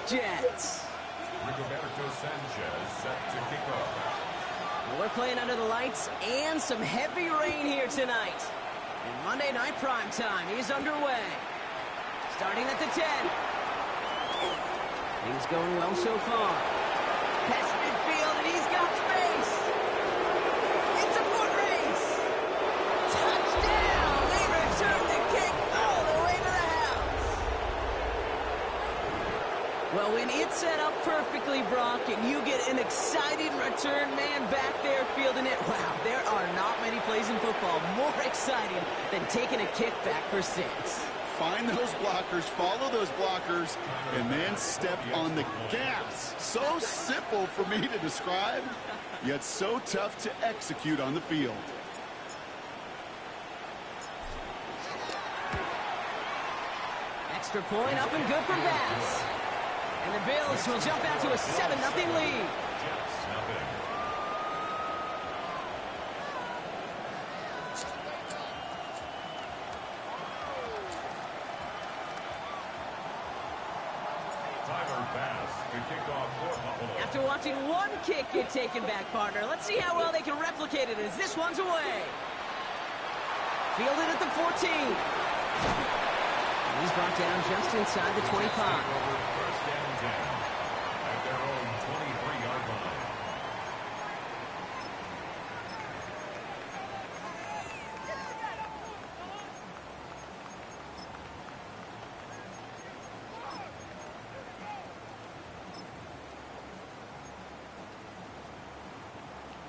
Jets. Dokta Strange set to kick off. We're playing under the lights and some heavy rain here tonight. And Monday Night Prime Time is underway. Starting at the 10. Things going well so far. Pass midfield, and he's got space. It's a foot race. Touchdown! They return the kick all the way to the house. Well, when it's set up perfectly, Brock, and you get an exciting return man back there fielding it, wow, there are not many plays in football more exciting than taking a kick back for 6. Find those blockers, follow those blockers, and then step on the gas. So simple for me to describe, yet so tough to execute on the field. Extra point up and good for Bass. And the Bills will jump out to a 7-0 lead. After watching one kick get taken back, partner, let's see how well they can replicate it as this one's away. Fielded at the 14. And he's brought down just inside the 25. First down 10 at their own 23-yard line.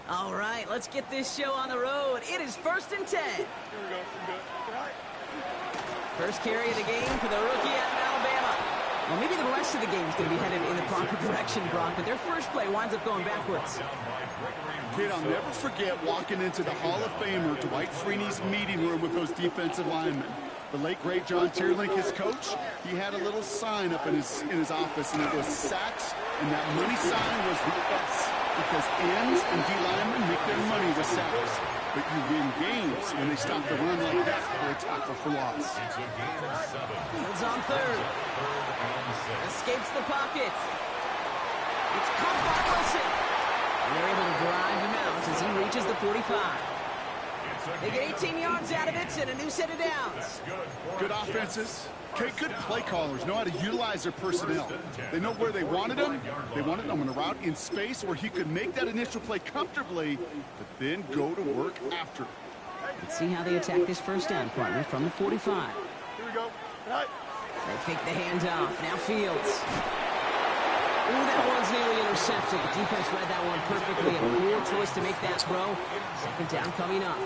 All right, let's get this show on the road. It is 1st and 10. Here we go. First carry of the game for the rookie out of Alabama. Well, maybe the rest of the game is going to be headed in the proper direction, Brock, but their first play winds up going backwards. Kid, I'll never forget walking into the Hall of Famer Dwight Freeney's meeting room with those defensive linemen. The late, great John Tierlink, his coach, he had a little sign up in his office, and it was sacks, and that money sign was the S, because ends and D-linemen make their money with sacks. But you win games when they stop the run like that for a tackle for loss. It's a gain of 7. Fields on third. Escapes the pocket. It's caught by Wilson. And they're able to drive him out as he reaches the 45. They get 18 yards out of it and a new set of downs. Good offenses. Okay, good play callers know how to utilize their personnel. They know where they wanted him. They wanted him on a route in space where he could make that initial play comfortably, but then go to work after. Let's see how they attack this first down, partner, from the 45. Here we go. Right. They fake the handoff. Now Fields. Ooh, that one's nearly intercepted. The defense read that one perfectly. A poor choice to make that throw. Second down coming up.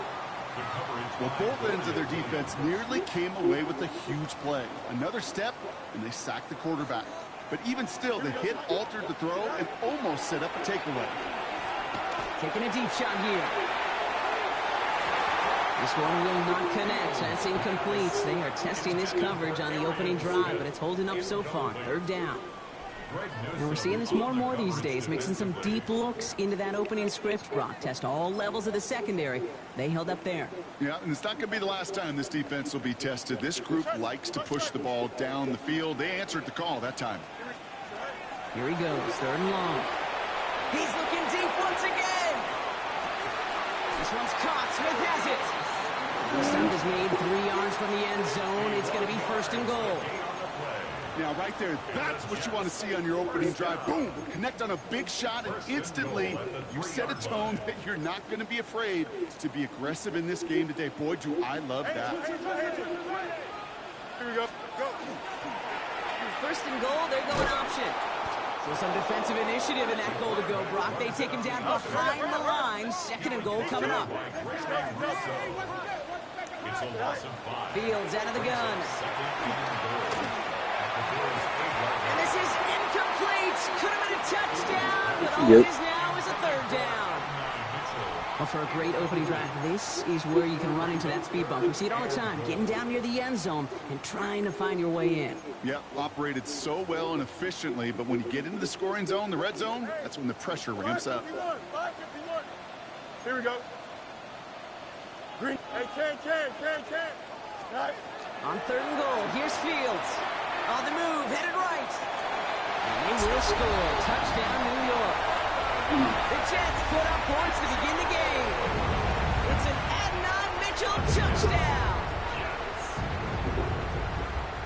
Well, both ends of their defense nearly came away with a huge play. Another step, and they sacked the quarterback. But even still, the hit altered the throw and almost set up a takeaway. Taking a deep shot here. This one will not connect. That's incomplete. They are testing this coverage on the opening drive, but it's holding up so far. Third down. And we're seeing this more and more these days, mixing some deep looks into that opening script. Brock, test all levels of the secondary. They held up there. Yeah, and it's not going to be the last time this defense will be tested. This group likes to push the ball down the field. They answered the call that time. Here he goes, 3rd and long. He's looking deep once again. This one's caught. Smith has it. The stop is made 3 yards from the end zone. It's going to be 1st and goal. Now, right there, that's what you want to see on your opening drive. Boom! Connect on a big shot, and instantly you set a tone that you're not going to be afraid to be aggressive in this game today. Boy, do I love that. Here we go. Go. 1st and goal, they're going option. So some defensive initiative in that goal to go, Brock. They take him down behind the line. 2nd and goal coming up. It's a loss of 5. Fields out of the gun. And this is incomplete. Could have been a touchdown, but all it is now is a 3rd down. Well, for a great opening drive, this is where you can run into that speed bump. We see it all the time, getting down near the end zone and trying to find your way in. Yeah, operated so well and efficiently, but when you get into the scoring zone, the red zone, that's when the pressure ramps up. Here we go. Green. Hey, can. Right. On 3rd and goal, here's Fields. On the move, headed right. And will score. Touchdown, New York. The Jets put up points to begin the game. It's an Adnan Mitchell touchdown.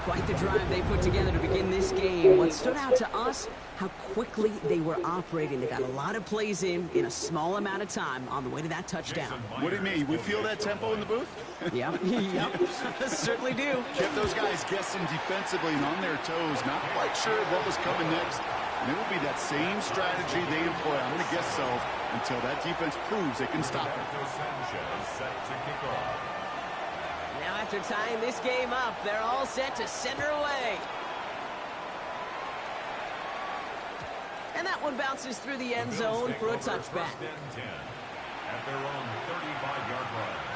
Quite the drive they put together to begin this game. What stood out to us, how quickly they were operating. They got a lot of plays in a small amount of time on the way to that touchdown. What do you mean? We feel that tempo in the booth? Yep, certainly do. Kept those guys guessing defensively and on their toes, not quite sure what was coming next. And it will be that same strategy they employ, I'm going to guess so, until that defense proves they can stop it. Dokta Strange set to kick off. Now after tying this game up, they're all set to center away. And that one bounces through the end zone for a touchback. First and 10 at their own 35-yard line.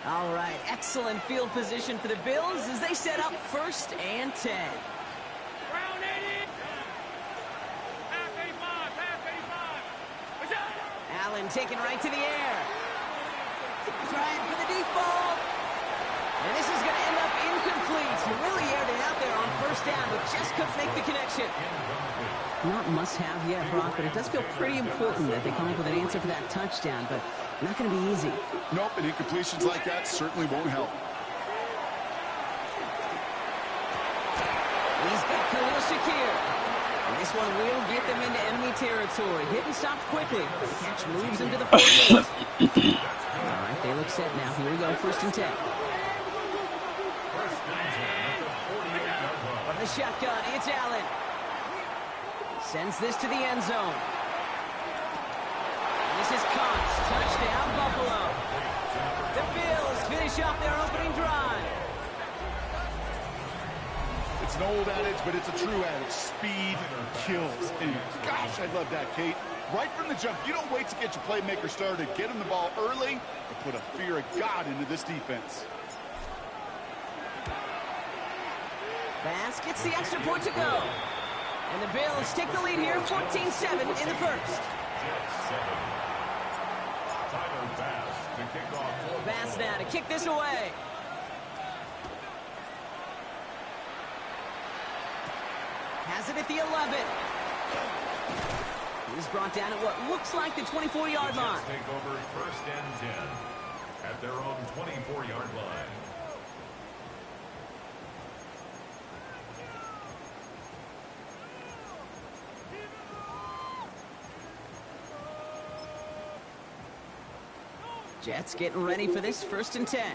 All right, excellent field position for the Bills as they set up 1st and 10. Round 80. Half 85. Half 85. Let's go. Allen taken right to the air. Trying for the deep ball. And this is going to end up incomplete. He really aired it out there on 1st down, but just couldn't make the connection. Not must-have yet, Brock, but it does feel pretty important that they come up with an answer for that touchdown, but not going to be easy. Nope, and incompletions like that certainly won't help. He's got Khalil Shakir. And this one will get them into enemy territory. Hit and stopped quickly. The catch moves him to the 48. All right, they look set now. Here we go, 1st and 10. From the shotgun, it's Allen. Sends this to the end zone. And this is caught. Touchdown, Buffalo. The Bills finish off their opening drive. It's an old adage, but it's a true adage. Speed kills. And gosh, I love that, Kate. Right from the jump, you don't wait to get your playmaker started. Get him the ball early and put a fear of God into this defense. Bass gets the extra point to go. And the Bills take the lead here, 14-7 in the 1st. Bass now to kick this away. Has it at the 11. He's brought down at what looks like the 24-yard line. Take over 1st and 10 at their own 24-yard line. Jets getting ready for this 1st and 10.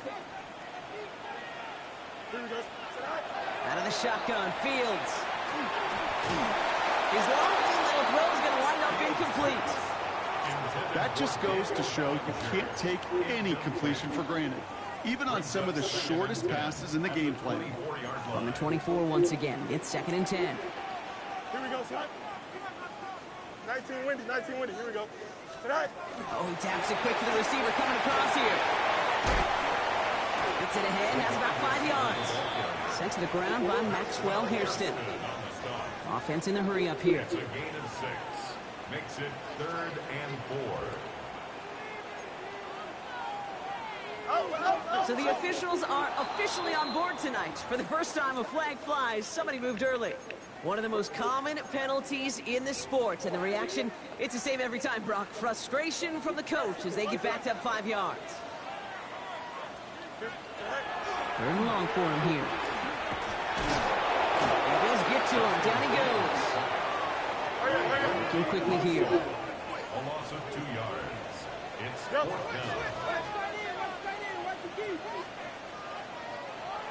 Out of the shotgun, Fields. His lofty little throw is going to wind up incomplete. That just goes to show you can't take any completion for granted, even on some of the shortest passes in the game plan. On the 24 once again, it's 2nd and 10. Here we go, son. 19 windy. 19 windy. Here we go. Tonight. Oh, he taps it quick to the receiver coming across here. Gets it ahead, has about 5 yards. Sent to the ground by Maxwell Hairston. Offense in the hurry up here. It's a gain of 6. Makes it 3rd and 4. So the officials are officially on board tonight. For the first time, a flag flies. Somebody moved early. One of the most common penalties in the sport. And the reaction, it's the same every time, Brock. Frustration from the coach as they get backed up 5 yards. 3rd and long for him here. The Bills get to him. Down he goes. Looking quickly here. A loss of 2 yards. It's 4th down.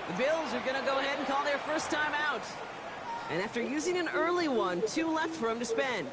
The Bills are going to go ahead and call their first time out. And after using an early one, 2 left for him to spend.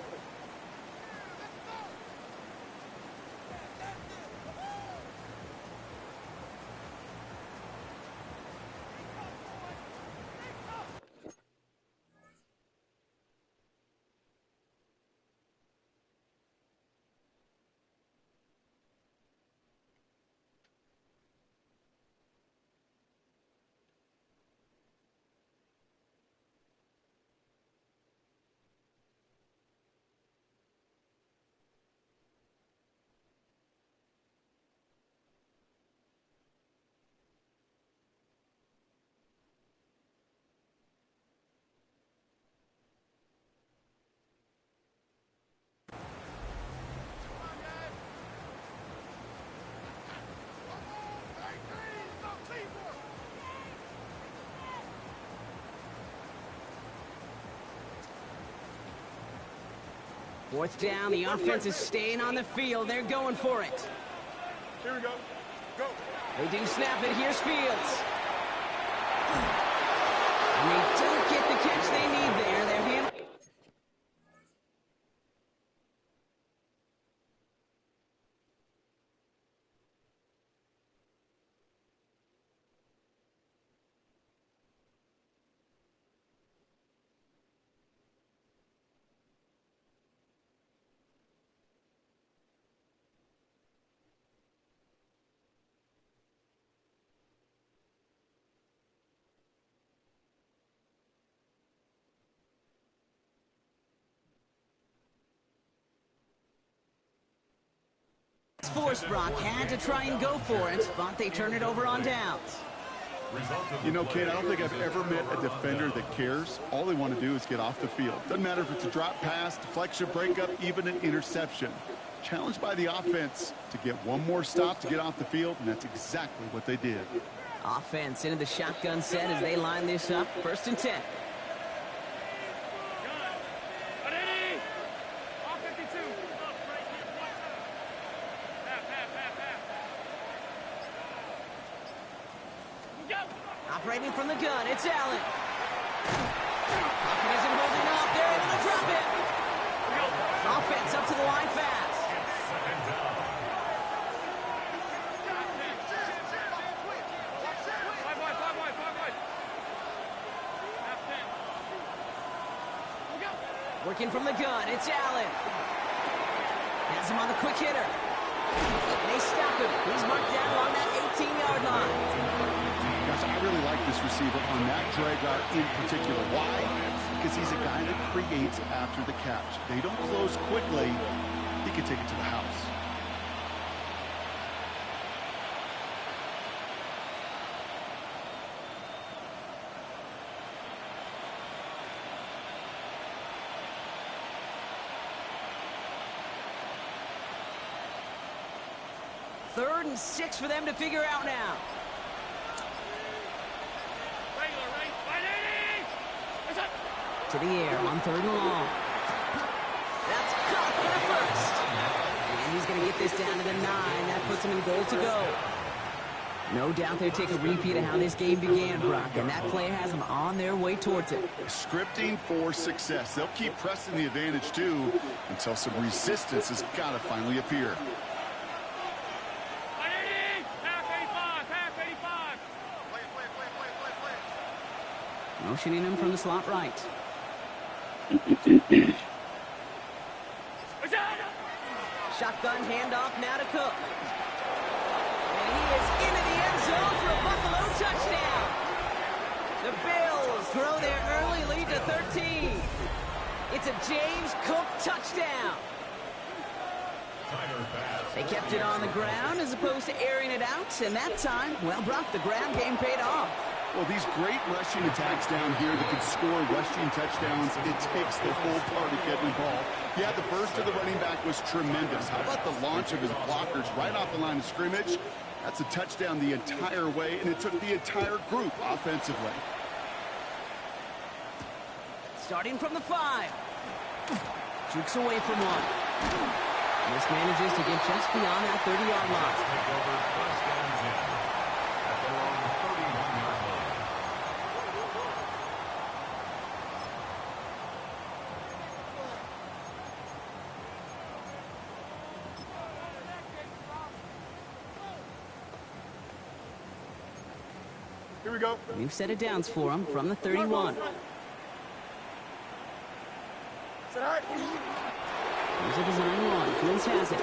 Fourth down, the offense is staying on the field. They're going for it. Here we go. Go. They do snap it. Here's Fields. And they don't get the catch they need there. They're handling. Force Brock had to try and go for it, but they turn it over on downs. You know, Kate, I don't think I've ever met a defender that cares. All they want to do is get off the field. Doesn't matter if it's a drop pass, deflection, breakup, even an interception. Challenged by the offense to get one more stop to get off the field, and that's exactly what they did. Offense into the shotgun set as they line this up. 1st and 10. Operating from the gun, it's Allen. Pocket isn't holding up. They're able to drop it. Offense up to the line fast. Working from the gun, it's Allen. Has him on the quick hitter. They stop him. He's marked down along that 18-yard line. Gosh, I really like this receiver on that drag route in particular. Why? Because he's a guy that creates after the catch. They don't close quickly. He can take it to the house. Third and 6 for them to figure out now. To the air on 3rd and long. That's caught for the first. And he's going to get this down to the 9. That puts him in goal to go. No doubt they'll take a repeat of how this game began, Brock, and that play has them on their way towards it. Scripting for success. They'll keep pressing the advantage, too, until some resistance has got to finally appear. Motioning him from the slot right. Shotgun handoff now to Cook. And he is into the end zone for a Buffalo touchdown. The Bills throw their early lead to 13. It's a James Cook touchdown. They kept it on the ground as opposed to airing it out, and that time, well, Brock, the ground game paid off. Well, these great rushing attacks down here that can score rushing touchdowns, it takes the whole party getting involved. Yeah, the burst of the running back was tremendous. How about the launch of his blockers right off the line of scrimmage? That's a touchdown the entire way, and it took the entire group offensively. Starting from the 5. Jukes away from one. This manages to get just beyond that 30-yard line. Here we go. New set of downs for him from the 31. Sit high. Here's a design run. Fields has it.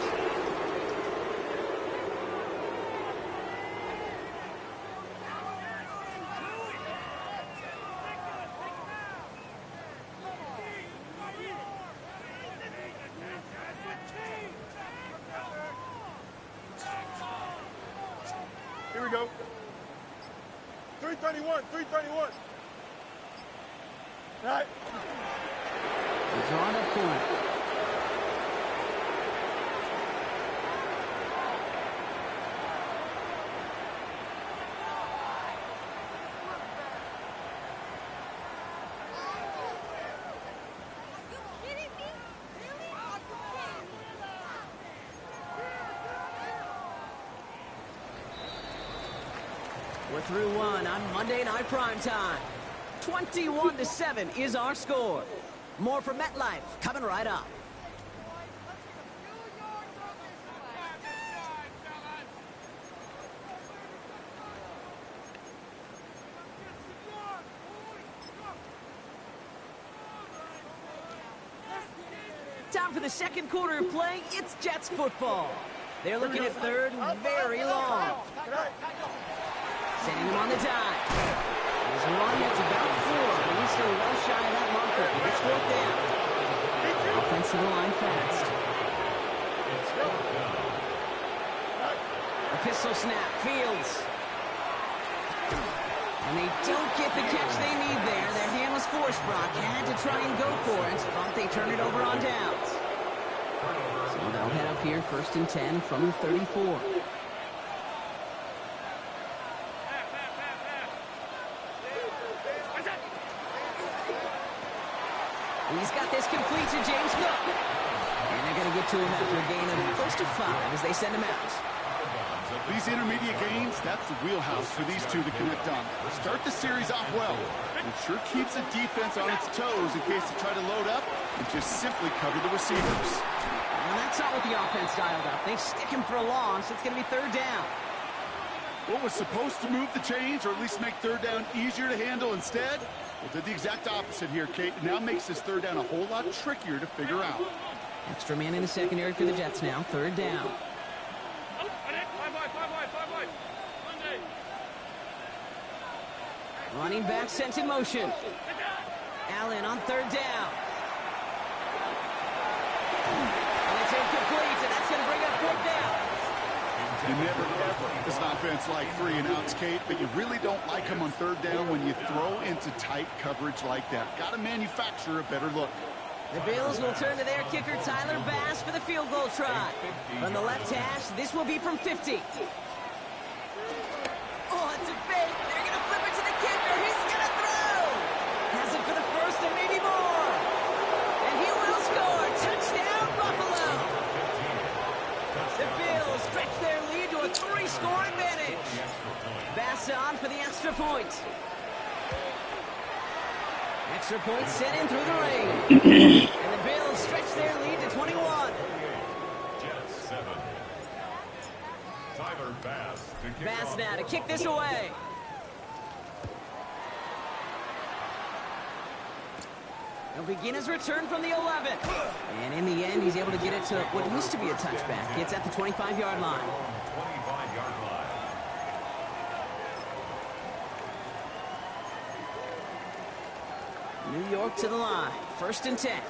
Here we go. 331, 331. All right. They're drawing up for it. We're through one on Monday Night Primetime. 21-7 is our score. More from MetLife coming right up. Time for the second quarter of play. It's Jets football. They're looking at third and very long. Sending him on the dive. There's a run that's about 4, but he's still well shy of that marker. It's 4th down. Offense to the line fast. A pistol snap. Fields. And they don't get the catch they need there. Their hand was forced. Brock had to try and go for it, but they turn it over on downs. So they'll head up here 1st and 10 from the 34. He's got this complete to James Cook. And they're going to get to him after a gain of close to 5 as they send him out. These intermediate gains, that's the wheelhouse for these two to connect on. Start the series off well. It sure keeps the defense on its toes in case they try to load up and just simply cover the receivers. Well, that's not what the offense dialed up. They stick him for a loss. It's going to be 3rd down. What was supposed to move the chains, or at least make 3rd down easier to handle instead? Well, did the exact opposite here, Kate. It now makes this 3rd down a whole lot trickier to figure out. Extra man in the secondary for the Jets now. 3rd down. Running back sent in motion. Allen on 3rd down. And it's incomplete, and that's going to bring up 4th down. You never, ever, as an offense, like 3 and outs, Kate, but you really don't like them on 3rd down when you throw into tight coverage like that. Got to manufacture a better look. The Bills will turn to their kicker, Tyler Bass, for the field goal try. From the left hash, this will be from 50. Oh, it's a fake. They're going to flip it to the kicker. He's going to throw. Has it for the first and maybe more. And he will score. Touchdown, Buffalo. The Bills stretch their lead to a 3-score advantage. Bass on for the extra point. Extra point sent in through the rain. And the Bills stretch their lead to 21. Jets 7. Tyler Bass to kick Bass off. now to kick this away. He'll begin his return from the 11. And in the end, he's able to get it to what used to be a touchback. It's at the 25-yard line. 25-yard line. New York to the line. 1st and 10.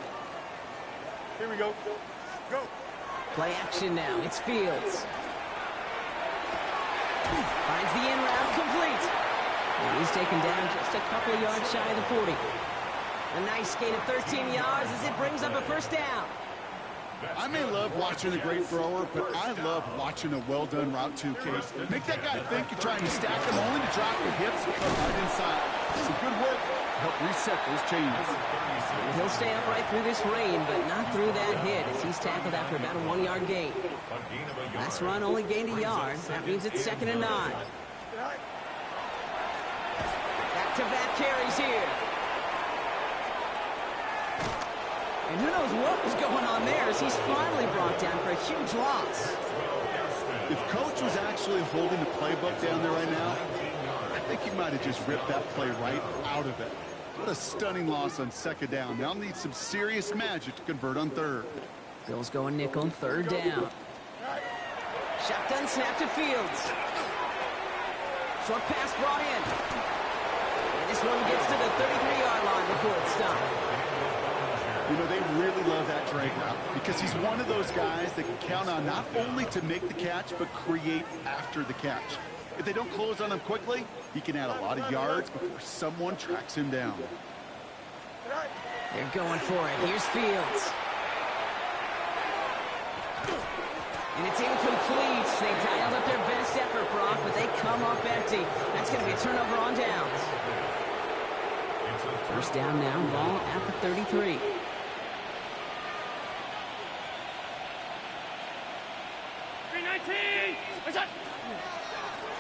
Here we go. Go. Play action now. It's Fields. Finds the in route complete. And he's taken down just a couple of yards shy of the 40. A nice gain of 13 yards as it brings up a 1st down. I may love watching a great thrower, but I love watching a well-done route too, Case. Make that guy think you're trying to stack him only to drop the hips and come right inside. Some good work to help reset those chains. And he'll stay upright through this rain, but not through that hit as he's tackled after about a 1-yard gain. Last run only gained a yard. That means it's 2nd and 9. Back-to-back carries here. And who knows what was going on there as he's finally brought down for a huge loss. If Coach was actually holding the playbook down there right now, I think he might have just ripped that play right out of it. What a stunning loss on 2nd down. Now needs some serious magic to convert on 3rd. Bills going nickel, 3rd down. Shotgun snap to Fields. Short pass brought in. And this one gets to the 33-yard line before it's stopped. You know, they really love that drag route because he's one of those guys that can count on not only to make the catch, but create after the catch. If they don't close on him quickly, he can add a lot of yards before someone tracks him down. They're going for it. Here's Fields. And it's incomplete. They dialed up their best effort, Brock, but they come up empty. That's going to be a turnover on downs. 1st down now, ball at the 33.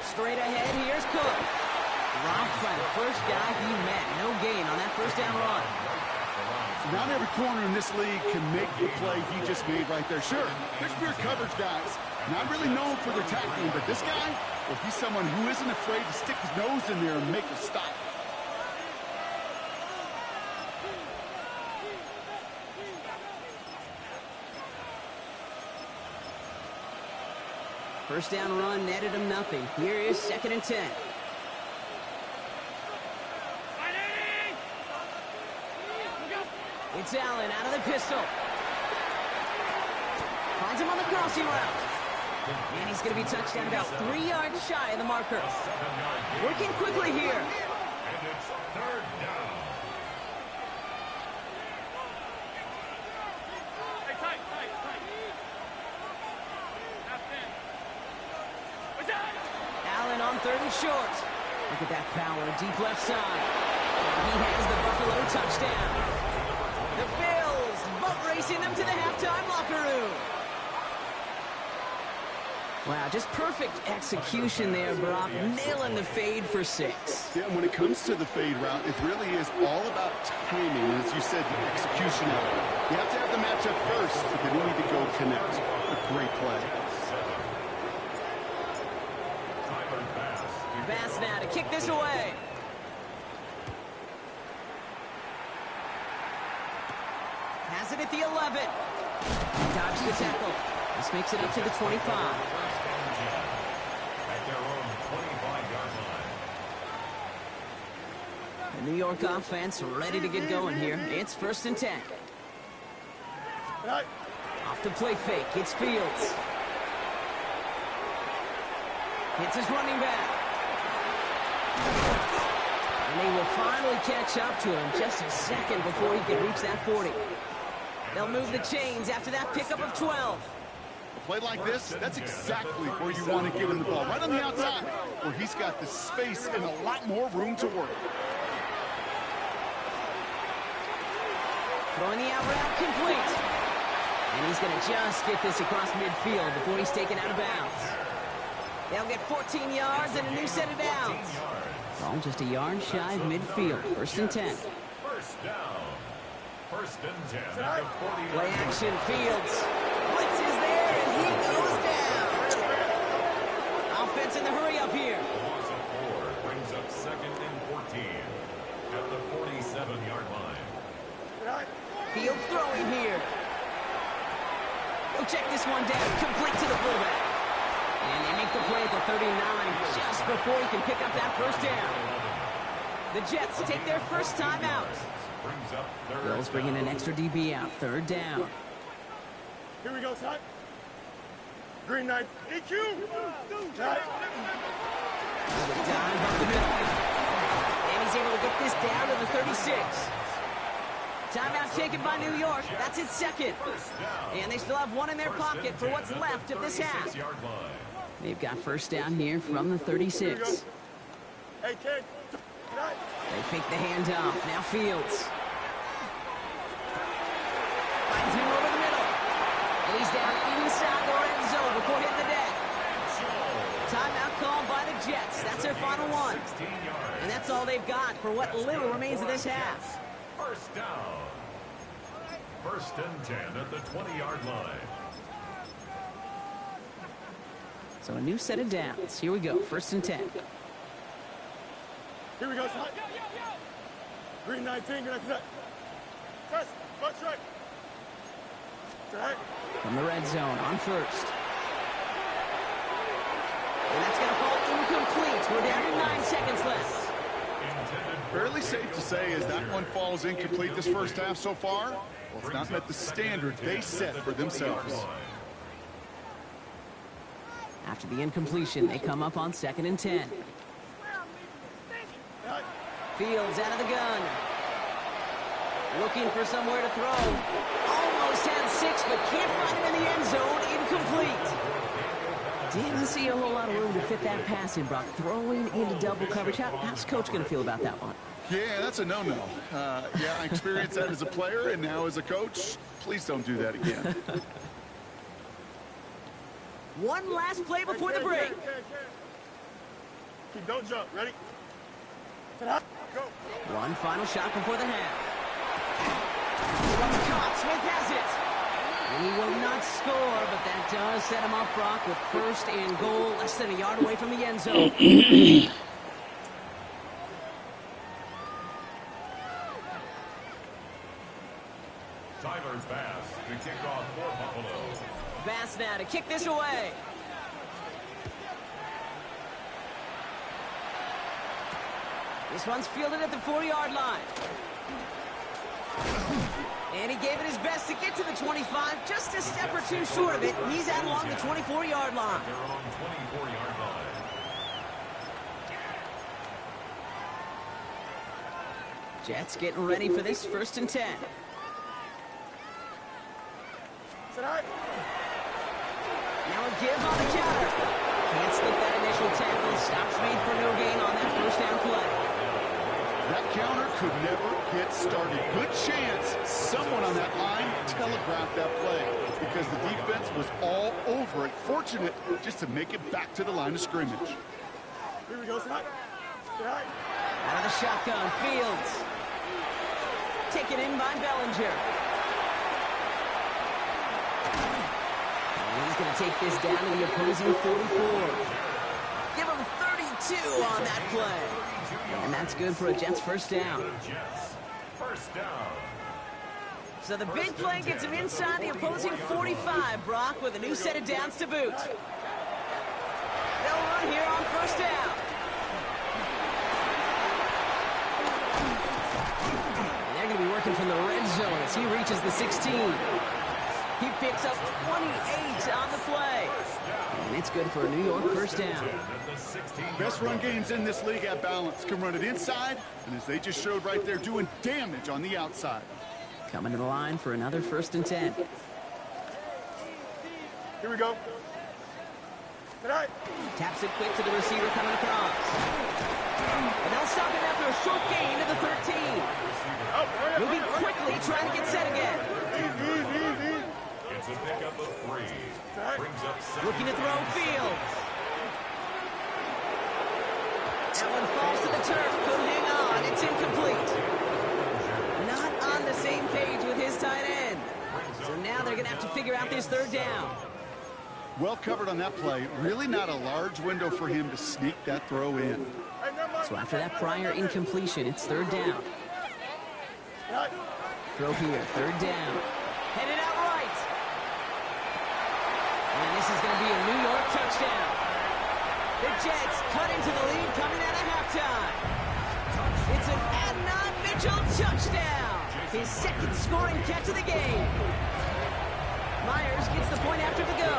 Straight ahead, here's Cook. Dropped by the first guy he met. No gain on that first down run. Not every corner in this league can make the play he just made right there. Sure, there's pure coverage guys. Not really known for their tackling, but this guy, well, he's someone who isn't afraid to stick his nose in there and make a stop. First down run netted him nothing. Here is 2nd and 10. It's Allen out of the pistol. Finds him on the crossing route. And he's going to be touched down about 3 yards shy of the marker. Working quickly here. And it's 3rd down. Allen on 3rd and short. Look at that power, deep left side. He has the Buffalo touchdown. The Bills boat racing them to the halftime locker room. Wow, just perfect execution there, Brock. Nailing the fade for 6. Yeah, when it comes to the fade route, it really is all about timing. As you said, the execution of it. You have to have the matchup first, but then you need to go connect. A great play. Bass now to kick this away. Has it at the 11. Dodges the tackle. This makes it up to the 25. At their own 25-yard line. The New York offense ready to get going here. It's 1st and 10. Off the play fake. It's Fields. Hits his running back. And they will finally catch up to him just a second before he can reach that 40. They'll move the chains after that pickup of 12. A play like this, that's exactly where you want to give him the ball. Right on the outside, where he's got the space and a lot more room to work. Throwing the out route complete. And he's going to just get this across midfield before he's taken out of bounds. They'll get 14 yards and a new set of downs. All just a yard shy of midfield. 1st and 10. First down. 1st and 10 at the 40. Play action, Fields. Blitz is there, and he goes down. Offense in the hurry up here. Loss of 4 brings up 2nd and 14 at the 47-yard line. Fields throwing here. He'll check this one down, complete to the fullback. And they make the play at the 39 just before he can pick up that first down. The Jets take their first time out. Brings up 3rd Bills bringing an extra DB out. 3rd down. Here we go, son. Green 9. EQ. Right. Dive up the middle. And he's able to get this down to the 36. Timeout taken by New York. That's its 2nd. And they still have 1 in their pocket for what's left of this half. They've got 1st down here from the 36. Hey, kid. They fake the handoff. Now Fields. Finds him over the middle. And he's down inside the red zone before hitting the deck. Timeout called by the Jets. That's their final one. And that's all they've got for what little remains of this half. First down. 1st and 10 at the 20-yard line. So a new set of downs. Here we go. 1st and 10. Here we go, son. Green 19, get that. Test, butt strike. From the red zone on 1st. And that's going to fall incomplete. We're down to 9 seconds left. Fairly safe to say as that one falls incomplete this first half so far, well, it's not met the standard they set for themselves. After the incompletion, they come up on 2nd and 10. Fields out of the gun. Looking for somewhere to throw. Almost had 6, but can't find him in the end zone. Incomplete. Didn't see a whole lot of room to fit that pass in, Brock. Throwing into double coverage. How's Coach going to feel about that one? Yeah, that's a no-no. Yeah, I experienced that as a player and now as a coach. Please don't do that again. One last play before the break. Keep, don't jump. Ready? One final shot before the half. This one's caught. Smith has it. And he will not score, but that does set him up, Brock, with first and goal, less than a yard away from the end zone. Tyler's Bass to kick off for Buffalo. Bass now to kick this away. This one's fielded at the 4-yard line. And he gave it his best to get to the 25, just a step or two short of it. He's out along the 24-yard line. They're on 24-yard line. Jets getting ready for this 1st and 10. Now a give on the counter. Can't slip that initial tackle. Stops made for no gain on that 1st down play. That counter could never get started. Good chance someone on that line telegraphed that play because the defense was all over it. Fortunate just to make it back to the line of scrimmage. Here we go, Scott. Out of the shotgun, Fields. Taken in by Bellinger. And he's going to take this down to the opposing 44. Give him 32 on that play. And that's good for a Jets 1st down. First down. So the big play gets him inside the opposing 45, Brock, with a new set of downs to boot. They'll run here on 1st down. And they're going to be working from the red zone as he reaches the 16. He picks up 28 on the play. And it's good for a New York 1st down. Best run games in this league at balance. Can run it inside, and as they just showed right there, doing damage on the outside. Coming to the line for another 1st and 10. Here we go. Taps it quick to the receiver coming across. And they'll stop him after a short gain to the 13. Moving quickly, trying to get set again. It's a pickup of 3. Brings up 7. Looking to throw Fields. That one falls to the turf. Could hang on. It's incomplete. Not on the same page with his tight end. So now they're going to have to figure out this 3rd down. Well covered on that play. Really not a large window for him to sneak that throw in. So after that prior incompletion, it's 3rd down. Throw here, 3rd down. Headed out right. And this is going to be a New York touchdown. The Jets cut into the lead coming out of halftime. It's an Adnan Mitchell touchdown. His 2nd scoring catch of the game. Myers gets the point after the go.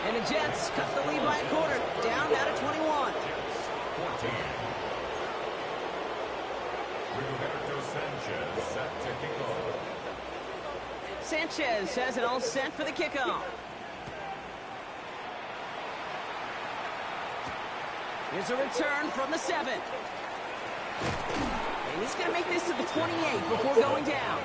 And the Jets cut the lead by a quarter, down to 21. 14. Roberto Sanchez set to kick off. Sanchez has it all set for the kickoff. Here's a return from the 7. And he's going to make this to the 28 before going down.